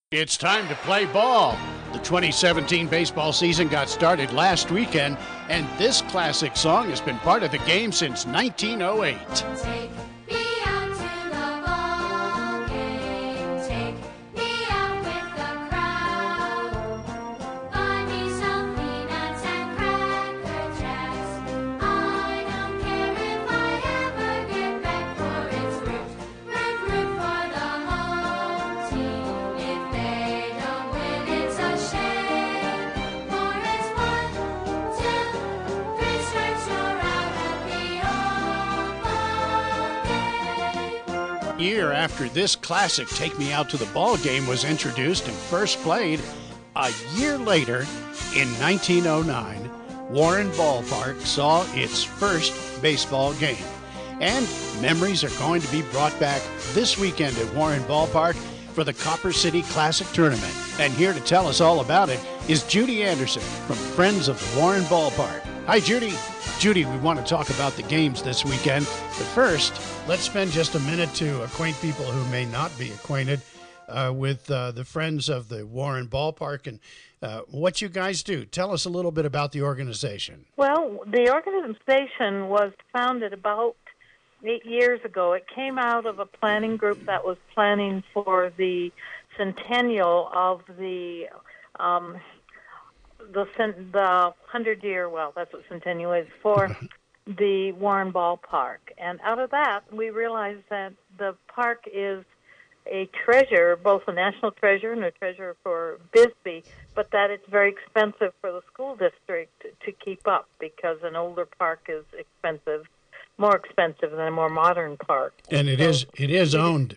It's time to play ball. The 2017 baseball season got started last weekend, and this classic song has been part of the game since 1908. Take me out to the ball game. Take me out with the crowd. Buy me some peanuts and cracker jacks. I don't care if I ever get back, for it's root for the home team. If they don't win, it's a shame. For it's 1, 2, 3 strikes, you're out at the old ball game. Year after this classic Take Me Out to the Ball Game was introduced and first played, a year later, in 1909, Warren Ballpark saw its first baseball game. And memories are going to be brought back this weekend at Warren Ballpark for the Copper City Classic Tournament. And here to tell us all about it is Judy Anderson from Friends of the Warren Ballpark. Hi, Judy. Judy, we want to talk about the games this weekend. But first, let's spend just a minute to acquaint people who may not be acquainted with the Friends of the Warren Ballpark and what you guys do. Tell us a little bit about the organization. Well, the organization was founded about 8 years ago. It came out of a planning group that was planning for the centennial of the 100-year, well, that's what centennial is, for the Warren Ballpark. And out of that, we realized that the park is a treasure, both a national treasure and a treasure for Bisbee, but that it's very expensive for the school district to keep up because an older park is expensive, more expensive than a more modern park. And it is owned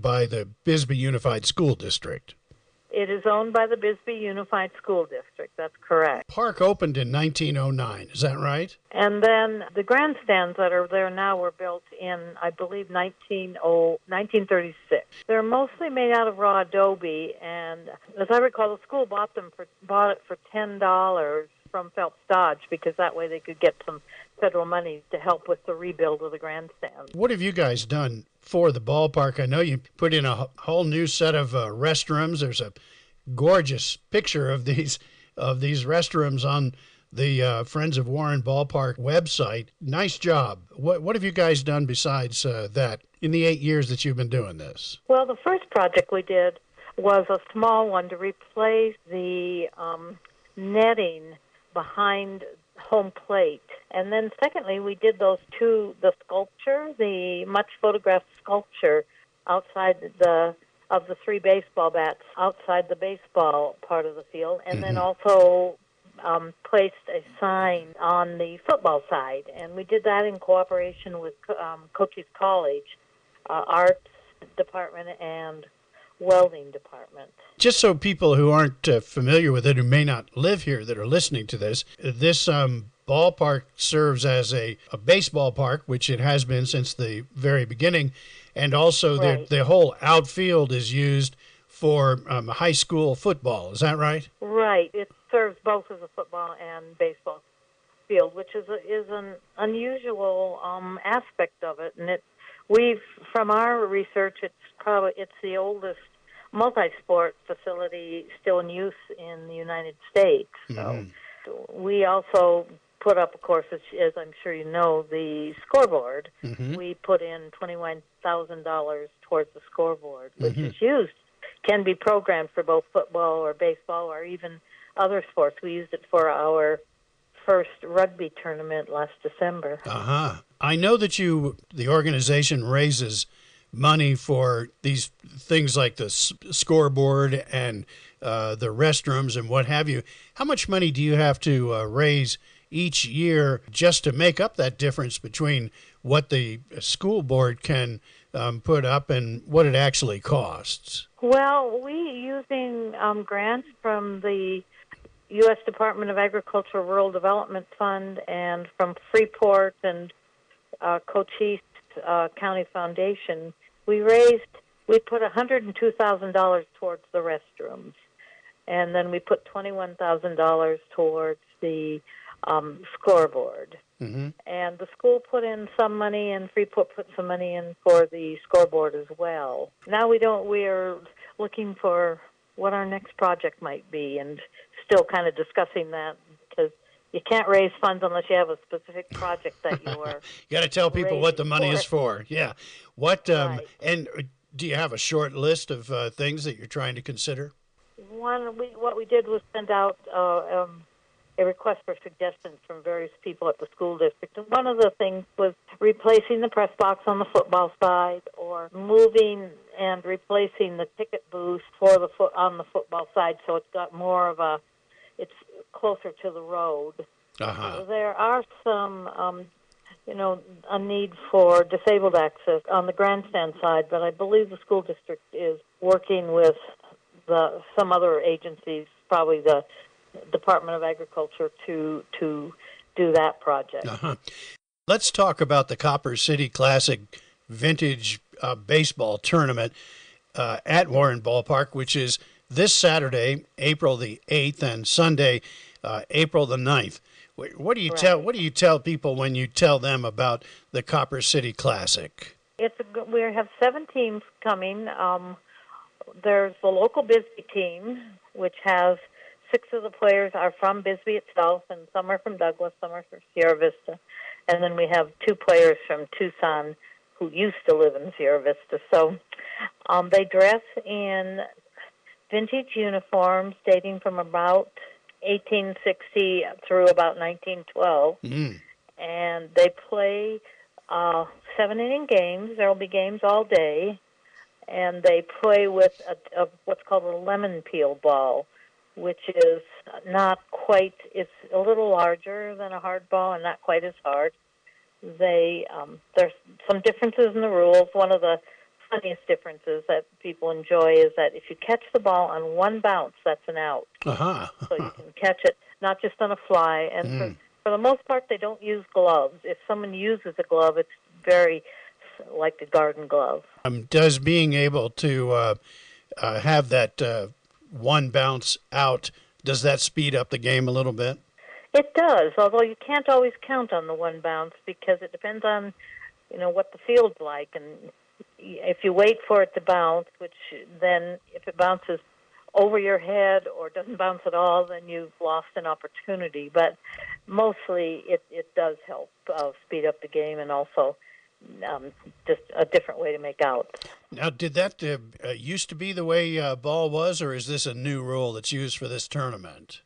by the Bisbee Unified School District. It is owned by the Bisbee Unified School District. That's correct. Park opened in 1909. Is that right? And then the grandstands that are there now were built in, I believe, 1936. They're mostly made out of raw adobe, and as I recall, the school bought it for $10 from Phelps Dodge because that way they could get some federal money to help with the rebuild of the grandstands. What have you guys done for the ballpark? I know you put in a whole new set of restrooms. There's a gorgeous picture of these restrooms on the Friends of Warren Ballpark website. Nice job. What have you guys done besides that in the 8 years that you've been doing this? Well, the first project we did was a small one to replace the netting behind home plate. And then secondly, we did the sculpture, the much photographed sculpture outside of the 3 baseball bats outside the baseball part of the field, and then also placed a sign on the football side. And we did that in cooperation with Cochise College, arts department and welding department. Just so people who aren't familiar with it, who may not live here that are listening to this ballpark serves as a baseball park, which it has been since the very beginning, and also Right. the whole outfield is used for high school football. Is that right? Right. It serves both as a football and baseball field, which is an unusual aspect of it. And from our research, it's the oldest multi-sport facility still in use in the United States. So we also put up, of course, as I'm sure you know, the scoreboard. We put in $21,000 towards the scoreboard, which is can be programmed for both football or baseball or even other sports. We used it for our first rugby tournament last December. I know that the organization raises money for these things like the scoreboard and the restrooms and what have you. How much money do you have to raise each year just to make up that difference between what the school board can put up and what it actually costs? Well, using grants from the U.S. Department of Agriculture Rural Development Fund and from Freeport and Cochise County Foundation, we put $102,000 towards the restrooms, and then we put $21,000 towards the scoreboard. And the school put in some money, and Freeport put some money in for the scoreboard as well. Now we're looking for what our next project might be, and still kind of discussing that, because you can't raise funds unless you have a specific project that you are. You got to tell people what the money for. is for. Yeah. What Right. and do you have a short list of things that you're trying to consider? What we did was send out a request for suggestions from various people at the school district. And one of the things was replacing the press box on the football side, or moving and replacing the ticket booth for on the football side, so it's got more of it's closer to the road. Uh-huh. There are some, a need for disabled access on the grandstand side, but I believe the school district is working with some other agencies, probably the Department of Agriculture, to do that project. Uh-huh. Let's talk about the Copper City Classic Vintage Baseball Tournament at Warren Ballpark, which is this Saturday, April the 8th, and Sunday, April the 9th. What do you tell people when you tell them about the Copper City Classic? We have 7 teams coming. There's the local Bisbee team, which has 6 of the players are from Bisbee itself, and some are from Douglas, some are from Sierra Vista. And then we have 2 players from Tucson who used to live in Sierra Vista. So they dress in vintage uniforms dating from about 1860 through about 1912. And they play 7-inning games. There will be games all day. And they play with what's called a lemon peel ball, which is not quite, it's a little larger than a hard ball and not quite as hard. There's some differences in the rules. One of the funniest differences that people enjoy is that if you catch the ball on one bounce, that's an out. Uh-huh. So you can catch it not just on a fly. And for the most part, they don't use gloves. If someone uses a glove, it's very like a garden glove. Does being able to have that one bounce out, does that speed up the game a little bit? It does, although you can't always count on the one bounce because it depends on, what the field's like. And if you wait for it to bounce, which then if it bounces over your head or doesn't bounce at all, then you've lost an opportunity. But mostly it does help speed up the game, and also just a different way to make out. Now, did that used to be the way ball was, or is this a new rule that's used for this tournament?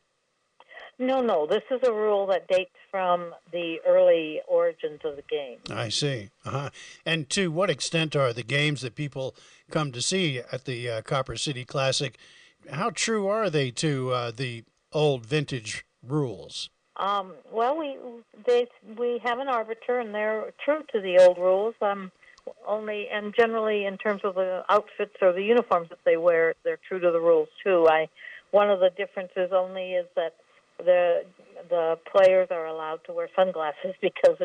No, this is a rule that dates from the early origins of the game. I see. Uh-huh. And to what extent are the games that people come to see at the Copper City Classic, how true are they to the old vintage rules? Well, we have an arbiter, and they're true to the old rules. And generally, in terms of the outfits or the uniforms that they wear, they're true to the rules too. One of the differences only is that the players are allowed to wear sunglasses because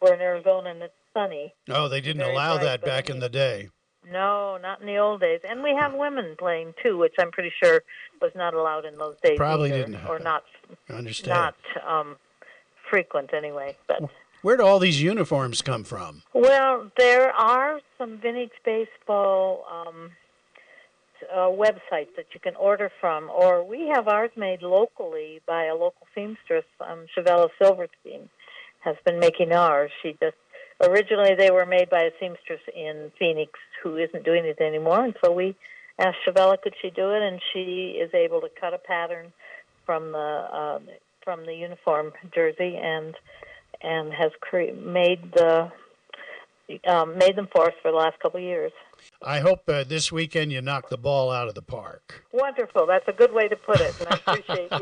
we're in Arizona and it's sunny. Oh, they didn't allow that back in the day. No, not in the old days. And we have women playing too, which I'm pretty sure was not allowed in those days. Probably either, didn't. Or not. Understand. Not frequent anyway. But where do all these uniforms come from? Well, there are some vintage baseball websites that you can order from, or we have ours made locally by a local seamstress. Shavella Silverstein has been making ours. Originally they were made by a seamstress in Phoenix who isn't doing it anymore, and so we asked Shavella could she do it, and she is able to cut a pattern from the uniform jersey and has made them for us for the last couple of years. I hope this weekend you knock the ball out of the park. Wonderful. That's a good way to put it, and I appreciate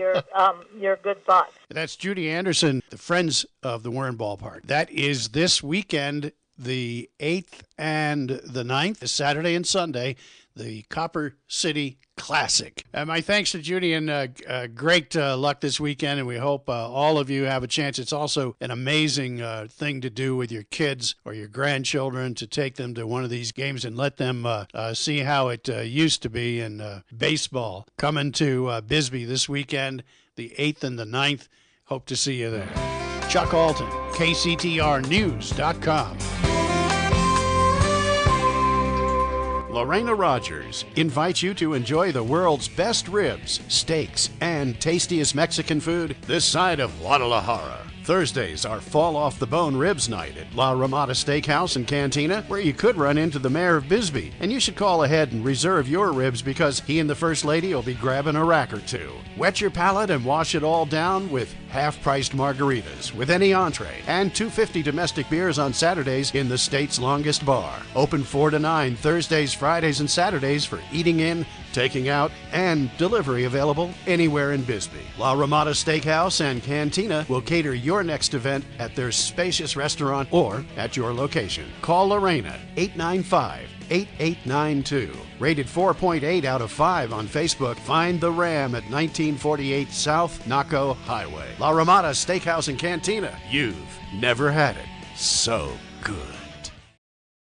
your good thoughts. That's Judy Anderson, the Friends of the Warren Ballpark. That is this weekend, the 8th and the 9th, Saturday and Sunday, the Copper City Classic. My thanks to Judy, and great luck this weekend, and we hope all of you have a chance. It's also an amazing thing to do with your kids or your grandchildren, to take them to one of these games and let them see how it used to be in baseball. Coming to Bisbee this weekend, the 8th and the 9th. Hope to see you there. Chuck Alton, KCTRnews.com. Lorena Rogers invites you to enjoy the world's best ribs, steaks, and tastiest Mexican food this side of Guadalajara. Thursdays are Fall Off the Bone Ribs Night at La Ramada Steakhouse and Cantina, where you could run into the mayor of Bisbee. And you should call ahead and reserve your ribs because he and the First Lady will be grabbing a rack or two. Wet your palate and wash it all down with half-priced margaritas with any entree and $2.50 domestic beers on Saturdays in the state's longest bar. Open 4 to 9 Thursdays, Fridays, and Saturdays for eating in, taking out, and delivery available anywhere in Bisbee. La Ramada Steakhouse and Cantina will cater your next event at their spacious restaurant or at your location. Call Lorena, 895-8892. Rated 4.8 out of 5 on Facebook. Find the Ram at 1948 South Naco Highway. La Ramada Steakhouse and Cantina. You've never had it so good.